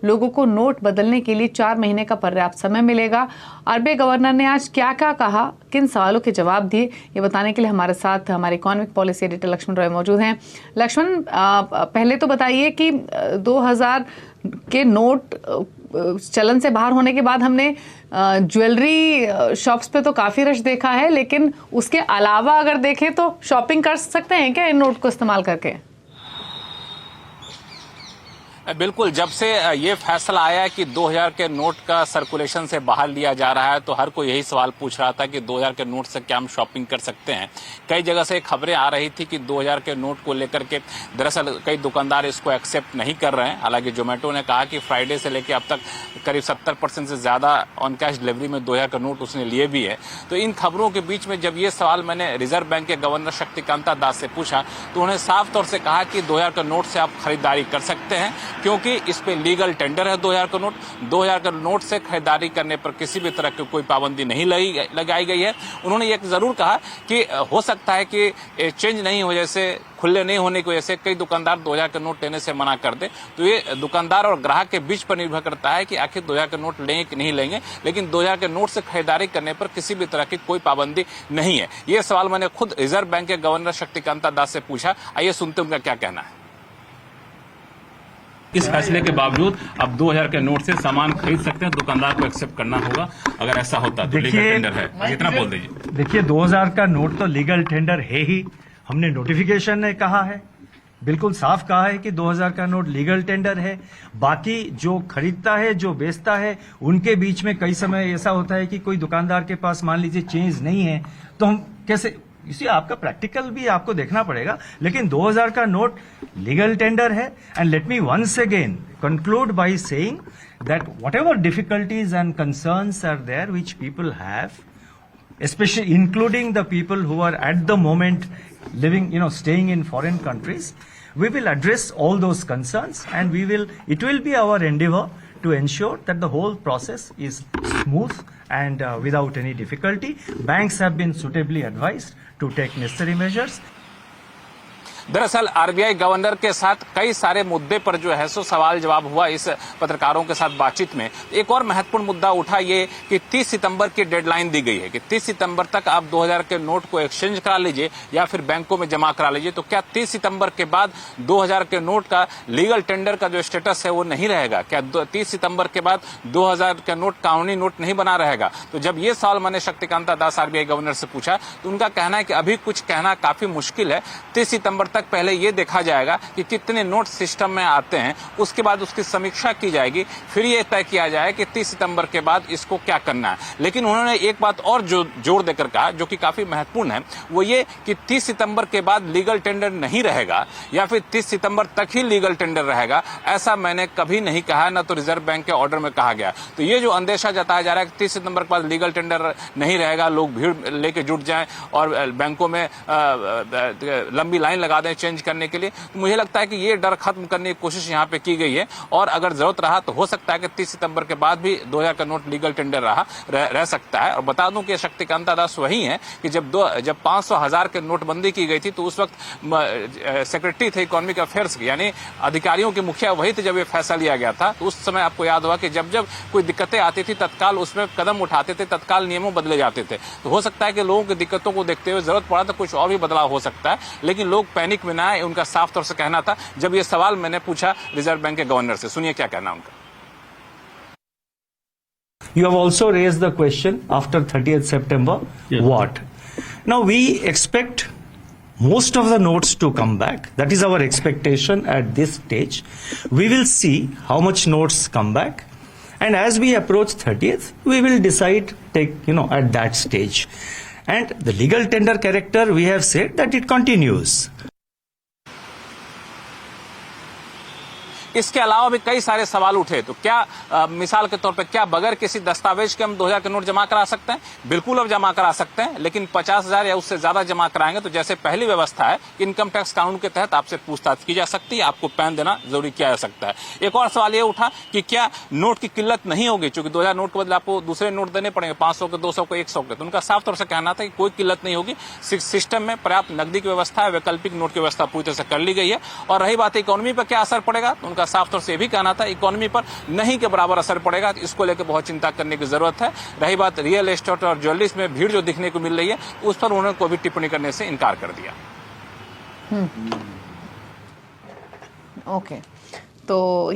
लोगों को नोट बदलने के लिए 4 महीने का पर्याप्त समय मिलेगा। आरबीआई गवर्नर ने आज क्या क्या कहा, किन सवालों के जवाब दिए, ये बताने के लिए हमारे साथ हमारे economic policy editor Lakshman Roy मौजूद हैं। लक्ष्मण, पहले तो बताइए कि 2000 के नोट चलन से बाहर होने के बाद हमने ज्वेलरी शॉप्स पे तो काफी रश देखा है, लेकिन उसके अलावा अगर देखें तो शॉपिंग कर सकते हैं क्या इन नोट को इस्तेमाल करके? बिल्कुल, जब से ये फैसला आया कि 2000 के नोट का सर्कुलेशन से बाहर लिया जा रहा है तो हर कोई यही सवाल पूछ रहा था कि 2000 के नोट से क्या हम शॉपिंग कर सकते हैं। कई जगह से खबरें आ रही थी कि 2000 के नोट को लेकर के दरअसल कई दुकानदार इसको एक्सेप्ट नहीं कर रहे हैं। हालांकि जोमेटो ने कहा कि फ्राइडे से लेकर अब तक करीब 70% से ज्यादा ऑन कैश डिलीवरी में 2000 का नोट उसने लिए भी है। तो इन खबरों के बीच में जब ये सवाल मैंने रिजर्व बैंक के गवर्नर शक्तिकांता दास से पूछा तो उन्होंने साफ तौर से कहा कि 2000 के नोट से आप खरीदारी कर सकते हैं, क्योंकि इस पे लीगल टेंडर है 2000 का नोट। 2000 का नोट से खरीदारी करने पर किसी भी तरह की कोई पाबंदी नहीं लगाई गई है। उन्होंने ये जरूर कहा कि हो सकता है कि चेंज नहीं हो, जैसे खुले नहीं होने की वजह से कई दुकानदार 2000 का नोट लेने से मना कर दे। तो ये दुकानदार और ग्राहक के बीच पर निर्भर करता है कि आखिर 2000 का नोट लेंगे कि नहीं लेंगे, लेकिन 2000 के नोट से खरीदारी करने पर किसी भी तरह की कोई पाबंदी नहीं है। ये सवाल मैंने खुद रिजर्व बैंक के गवर्नर शक्तिकांता दास से पूछा। आइए सुनते उनका क्या कहना है। इस फैसले के बावजूद अब 2000 के नोट से सामान खरीद सकते हैं, दुकानदार को एक्सेप्ट करना होगा अगर ऐसा होता तो लीगल टेंडर है, इतना बोल दीजिए। देखिए 2000 का नोट तो लीगल टेंडर है ही, हमने नोटिफिकेशन में कहा है, बिल्कुल साफ कहा है कि 2000 का नोट लीगल टेंडर है। बाकी जो खरीदता है, जो बेचता है, उनके बीच में कई समय ऐसा होता है कि कोई दुकानदार के पास मान लीजिए चेंज नहीं है तो हम कैसे, इसी आपका प्रैक्टिकल भी आपको देखना पड़ेगा। लेकिन 2000 का नोट लीगल टेंडर है। And let me once again conclude by saying that whatever difficulties and concerns are there which people have, especially including the people who are at the moment living, staying in foreign countries, we will address all those concerns and it will be our endeavor to ensure that the whole process is smooth and without any difficulty. Banks have been suitably advised to take necessary measures. दरअसल RBI governor के साथ कई सारे मुद्दे पर जो है सो सवाल जवाब हुआ इस पत्रकारों के साथ बातचीत में। एक और महत्वपूर्ण मुद्दा उठा ये कि 30 सितंबर की डेडलाइन दी गई है कि 30 सितंबर तक आप 2000 के नोट को एक्सचेंज करा लीजिए या फिर बैंकों में जमा करा लीजिए। तो क्या 30 सितंबर के बाद 2000 के नोट का लीगल टेंडर का जो स्टेटस है वो नहीं रहेगा? क्या 30 सितंबर के बाद 2000 का नोट कानूनी नोट नहीं बना रहेगा? तो जब ये सवाल मैंने शक्तिकांता दास आरबीआई गवर्नर से पूछा तो उनका कहना है कि अभी कुछ कहना काफी मुश्किल है। 30 सितंबर तक पहले ये देखा जाएगा कि कितने नोट सिस्टम में आते हैं, उसके बाद उसकी समीक्षा की जाएगी, फिर ये तय किया जाए कि 30 सितंबर के बाद इसको क्या करना है। लेकिन उन्होंने एक बात और जोर देकर कहा जो कि काफी महत्वपूर्ण है, वो ये कि 30 सितंबर के बाद लीगल टेंडर नहीं रहेगा या फिर 30 सितंबर तक ही लीगल टेंडर रहेगा, ऐसा मैंने कभी नहीं कहा, न तो रिजर्व बैंक के ऑर्डर में कहा गया। तो ये जो अंदेशा जताया जा रहा है कि 30 सितंबर के बाद लीगल टेंडर नहीं रहेगा, लोग भीड़ लेके जुट जाएं और बैंकों में लंबी लाइन लगा दें चेंज करने के लिए, तो मुझे लगता है कि ये डर खत्म करने की कोशिश यहाँ पे की गई है। और अगर जरूरत रहा तो हो सकता है कि 30 सितंबर के बाद भी 2000 का नोट लीगल टेंडर रह सकता है। और बता दूं कि शक्तिकांता दास वही है कि जब 500,000 के नोटबंदी की गई थी तो उस वक्त सेक्रेटरी थे इकोनॉमिक अफेयर्स की, यानी अधिकारियों के मुखिया वही थे जब ये फैसला लिया गया था। तो उस समय आपको याद होगा कि जब कोई दिक्कतें आती थी तत्काल उसमें कदम उठाते थे, तत्काल नियमों बदले जाते थे। तो हो सकता है कि लोगों की दिक्कतों को देखते हुए जरूरत पड़ा तो कुछ और भी बदलाव हो सकता है, लेकिन लोग पैनिक में ना आए, उनका साफ तौर से कहना था। जब ये सवाल मैंने पूछा रिजर्व बैंक के गवर्नर से, सुनिए क्या कहना उनका। You have also raised the question after 30th September, yes. What? Now we expect most of the notes to come back. That is our expectation at this stage. We will see how much notes come back. And as we approach 30th, we will decide, at that stage. And the legal tender character, we have said that it continues. इसके अलावा भी कई सारे सवाल उठे। तो क्या मिसाल के तौर पे क्या बगैर किसी दस्तावेज के हम 2000 के नोट जमा करा सकते हैं? बिल्कुल अब जमा करा सकते हैं, लेकिन 50,000 या उससे ज्यादा जमा कराएंगे तो जैसे पहली व्यवस्था है इनकम टैक्स कानून के तहत आपसे पूछताछ की जा सकती है, आपको पैन देना जरूरी किया जा सकता है। एक और सवाल ये उठा कि क्या नोट की किल्लत नहीं होगी, क्योंकि 2000 नोट के बदले आपको दूसरे नोट देने पड़ेंगे, 500 के, 200 के, 100 के। तो उनका साफ तौर से कहना था कि कोई किल्लत नहीं होगी, सिस्टम में पर्याप्त नकदी की व्यवस्था है, वैकल्पिक नोट की व्यवस्था पूरी तरह से कर ली गई है। और रही बात इकोनॉमी पर क्या असर पड़ेगा, तो उनका उनका साफ तौर से ये भी कहना था इकोनॉमी पर नहीं के बराबर असर पड़ेगा, तो इसको लेकर बहुत चिंता करने की जरूरत है। रही बात रियल एस्टेट और ज्वेलरीज में भीड़ जो दिखने को मिल रही है, उस पर उन्होंने कोई भी टिप्पणी करने से इनकार कर दिया। ओके, तो